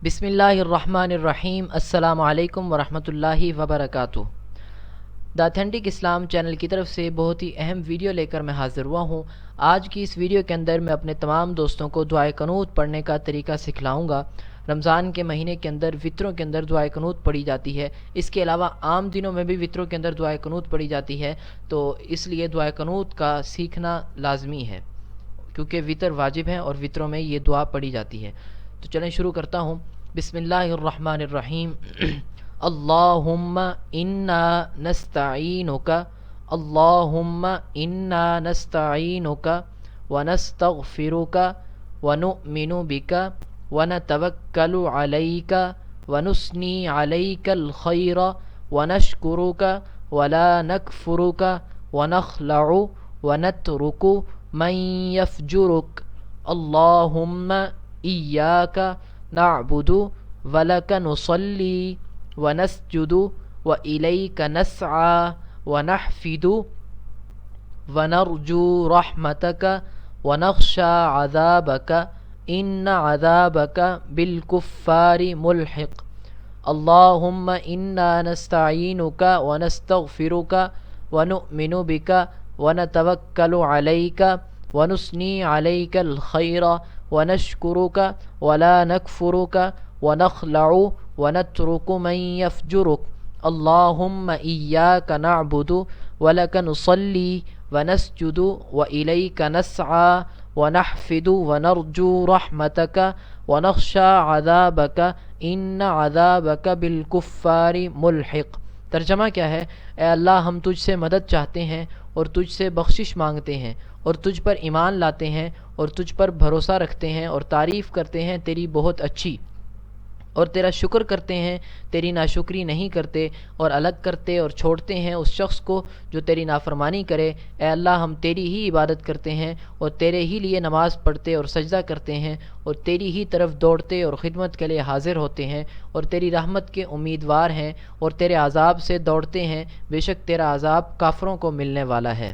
بسم اللہ الرحمن الرحیم۔ السلام علیکم ورحمۃ اللہ وبرکاتہ۔ دا اتھینٹک اسلام چینل کی طرف سے بہت ہی اہم ویڈیو لے کر میں حاضر ہوا ہوں۔ آج کی اس ویڈیو کے اندر میں اپنے تمام دوستوں کو دعائے قنوت پڑھنے کا طریقہ سکھلاؤں گا۔ رمضان کے مہینے کے اندر وطروں کے اندر دعائے قنوت پڑھی جاتی ہے، اس کے علاوہ عام دنوں میں بھی وطروں کے اندر دعائے قنوت پڑھی جاتی ہے، تو اس لیے دعائے قنوت کا سیکھنا لازمی ہے، کیونکہ وطر واجب ہیں اور وطروں میں یہ دعا پڑھی جاتی ہے۔ تو چلیں شروع کرتا ہوں۔ بسم اللہ الرحمن الرحیم۔ اللہم انا نستعینک، اللہم انا نستعینک ونستغفرک ونؤمن بک ونتوکل علیک ونثنی علیک الخیر ونشکرک ولا نکفرک ونخلع ونترک من یفجرک، اللہم ایاک نعبد ولک نصلی ونسجد وإلیک نسعی ونحفد ونرجو رحمتک ونخشى عذابک ان عذابک بالکفار ملحق، اللہم انا نستعینک ونستغفرک ونؤمن بک ونتوکل علیک ونثنی علیک الخیر ونشکرک ولا نکفرک ونخلع ونترک من یفجرک، اللہم ایاک نعبد ولک نصلی ونسجد وإلیک نسعی ونحفد ونرجو رحمتک ونخشى عذابک ان عذابک بالکفار ملحق۔ ترجمہ کیا ہے؟ اے اللہ، ہم تجھ سے مدد چاہتے ہیں اور تجھ سے بخشش مانگتے ہیں اور تجھ پر ایمان لاتے ہیں اور تجھ پر بھروسہ رکھتے ہیں اور تعریف کرتے ہیں تیری بہت اچھی، اور تیرا شکر کرتے ہیں، تیری ناشکری نہیں کرتے اور الگ کرتے اور چھوڑتے ہیں اس شخص کو جو تیری نافرمانی کرے۔ اے اللہ، ہم تیری ہی عبادت کرتے ہیں اور تیرے ہی لیے نماز پڑھتے اور سجدہ کرتے ہیں اور تیری ہی طرف دوڑتے اور خدمت کے لیے حاضر ہوتے ہیں اور تیری رحمت کے امیدوار ہیں اور تیرے عذاب سے دوڑتے ہیں، بے شک تیرا عذاب کافروں کو ملنے والا ہے۔